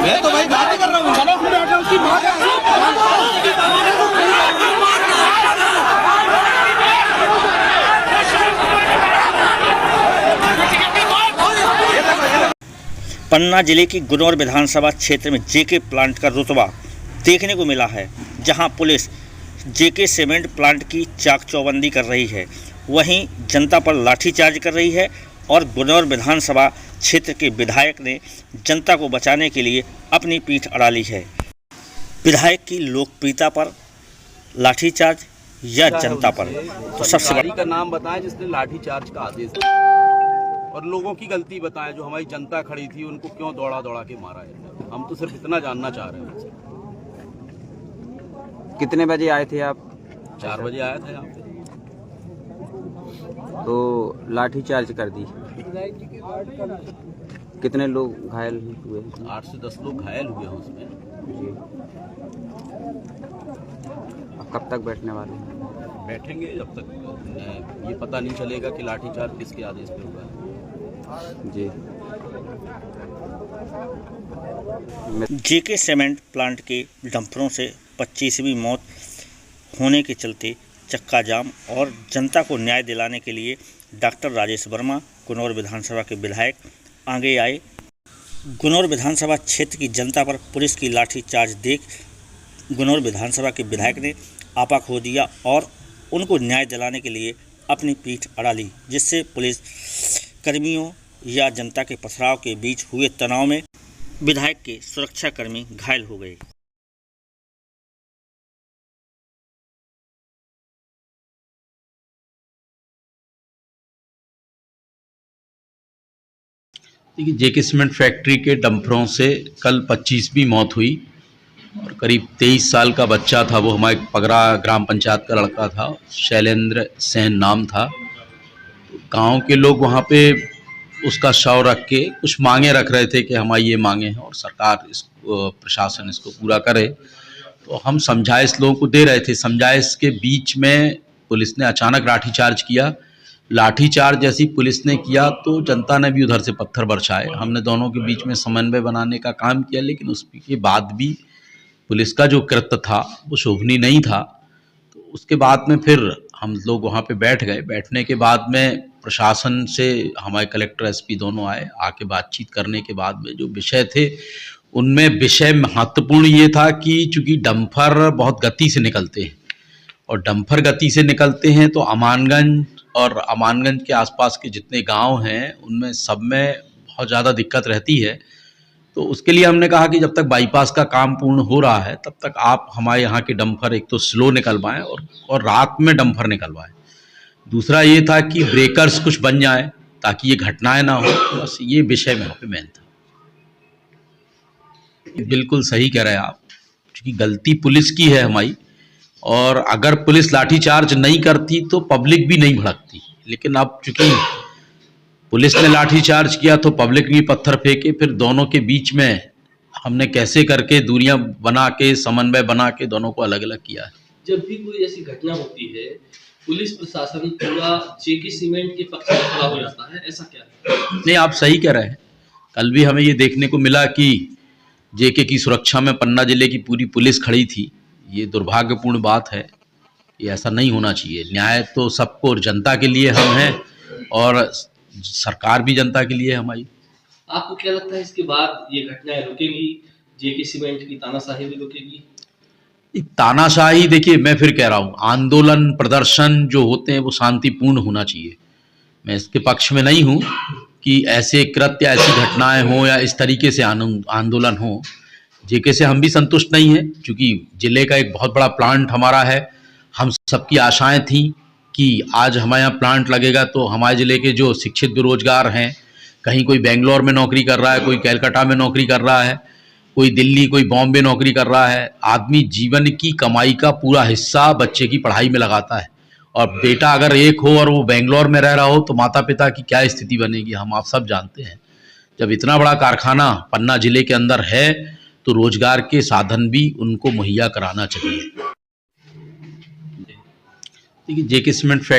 मैं तो भाई बात कर रहा हूँ। पन्ना जिले की गुनौर विधानसभा क्षेत्र में जेके प्लांट का रुतबा देखने को मिला है, जहां पुलिस जेके सीमेंट प्लांट की चाक चौबंदी कर रही है, वहीं जनता पर लाठीचार्ज कर रही है और गुनौर विधानसभा क्षेत्र के विधायक ने जनता को बचाने के लिए अपनी पीठ अड़ा ली है। विधायक की लोकप्रियता पर लाठीचार्ज या जनता पर? तो सबसे बड़ा का नाम बताएं जिसने लाठीचार्ज का आदेश दिया, और लोगों की गलती बताएं जो हमारी जनता खड़ी थी उनको क्यों दौड़ा दौड़ा के मारा है। हम तो सिर्फ इतना जानना चाह रहे हैं। कितने बजे आए थे आप? 4 बजे आया था यहाँ पे। तो लाठी चार्ज कर दी। कितने लोग घायल हुए? 8 से 10 लोग घायल हुए हैं उसमें। जी। अब कब तक बैठने वाले हैं? बैठेंगे जब तक ये पता नहीं चलेगा कि लाठीचार्ज किसके आदेश पे हुआ है। जी। जेके सीमेंट प्लांट के डंपरों से 25वीं मौत होने के चलते चक्का जाम और जनता को न्याय दिलाने के लिए डॉक्टर राजेश वर्मा, गुनौर विधानसभा के विधायक, आगे आए। गुनौर विधानसभा क्षेत्र की जनता पर पुलिस की लाठीचार्ज देख गुनौर विधानसभा के विधायक ने आपा खो दिया और उनको न्याय दिलाने के लिए अपनी पीठ अड़ा ली, जिससे पुलिस कर्मियों या जनता के पथराव के बीच हुए तनाव में विधायक के सुरक्षाकर्मी घायल हो गए। देखिए, जेके सीमेंट फैक्ट्री के डंपरों से कल 25वीं मौत हुई और करीब 23 साल का बच्चा था। वो हमारे पगरा ग्राम पंचायत का लड़का था, शैलेंद्र सेन नाम था। गांव के लोग वहां पे उसका शव रख के कुछ मांगे रख रहे थे कि हमारी ये मांगे हैं और सरकार इसको, प्रशासन इसको पूरा करे। तो हम समझाइश लोगों को दे रहे थे। समझाइश के बीच में पुलिस ने अचानक लाठीचार्ज किया। लाठीचार्ज जैसी पुलिस ने किया तो जनता ने भी उधर से पत्थर बरसाए। हमने दोनों के बीच में समन्वय बनाने का काम किया, लेकिन उसके बाद भी पुलिस का जो कृत्य था वो शोभनीय नहीं था। तो उसके बाद में फिर हम लोग वहाँ पे बैठ गए। बैठने के बाद में प्रशासन से हमारे कलेक्टर एसपी दोनों आए। आके बातचीत करने के बाद में जो विषय थे उनमें विषय महत्वपूर्ण ये था कि चूँकि डंपर बहुत गति से निकलते हैं और डंपर गति से निकलते हैं तो अमानगंज और अमानगंज के आसपास के जितने गांव हैं उनमें सब में बहुत ज़्यादा दिक्कत रहती है। तो उसके लिए हमने कहा कि जब तक बाईपास का काम पूर्ण हो रहा है तब तक आप हमारे यहाँ के डंपर एक तो स्लो निकलवाएं और रात में डंपर निकलवाएं। दूसरा ये था कि ब्रेकर्स कुछ बन जाएं ताकि ये घटनाएं ना हो। बस ये विषय में यहाँ पे मेन था। बिल्कुल सही कह रहे हैं आप, क्योंकि गलती पुलिस की है हमारी, और अगर पुलिस लाठीचार्ज नहीं करती तो पब्लिक भी नहीं भड़कती। लेकिन अब चूंकि पुलिस ने लाठीचार्ज किया तो पब्लिक भी पत्थर फेंके, फिर दोनों के बीच में हमने कैसे करके दूरियां बना के, समन्वय बना के दोनों को अलग अलग किया है। जब भी कोई ऐसी घटना होती है पुलिस प्रशासन पूरा जेके सीमेंट के पक्ष में खड़ा हो जाता है, ऐसा क्या है? नहीं, आप सही कह रहे हैं। कल भी हमें ये देखने को मिला कि जेके की सुरक्षा में पन्ना जिले की पूरी पुलिस खड़ी थी। ये दुर्भाग्यपूर्ण बात है, ये ऐसा नहीं होना चाहिए। न्याय तो सबको और जनता के लिए हम हैं और सरकार भी जनता के लिए है हमारी। आपको क्या लगता है इसके बाद ये घटनाएं रुकेंगी? जेके सीमेंट की तानाशाही भी रुकेगी? तानाशाही, देखिए मैं फिर कह रहा हूँ, आंदोलन प्रदर्शन जो होते हैं वो शांतिपूर्ण होना चाहिए। मैं इसके पक्ष में नहीं हूँ कि ऐसे कृत्य, ऐसी घटनाएं हो या इस तरीके से आंदोलन हो। जेके से हम भी संतुष्ट नहीं हैं, क्योंकि जिले का एक बहुत बड़ा प्लांट हमारा है। हम सबकी आशाएं थी कि आज हमारे यहाँ प्लांट लगेगा तो हमारे ज़िले के जो शिक्षित बेरोजगार हैं, कहीं कोई बेंगलोर में नौकरी कर रहा है, कोई कलकत्ता में नौकरी कर रहा है, कोई दिल्ली, कोई बॉम्बे नौकरी कर रहा है। आदमी जीवन की कमाई का पूरा हिस्सा बच्चे की पढ़ाई में लगाता है, और बेटा अगर एक हो और वो बेंगलोर में रह रहा हो तो माता पिता की क्या स्थिति बनेगी, हम आप सब जानते हैं। जब इतना बड़ा कारखाना पन्ना जिले के अंदर है तो रोजगार के साधन भी उनको मुहैया कराना चाहिए। देखिए, जेके सीमेंट फैक्ट्री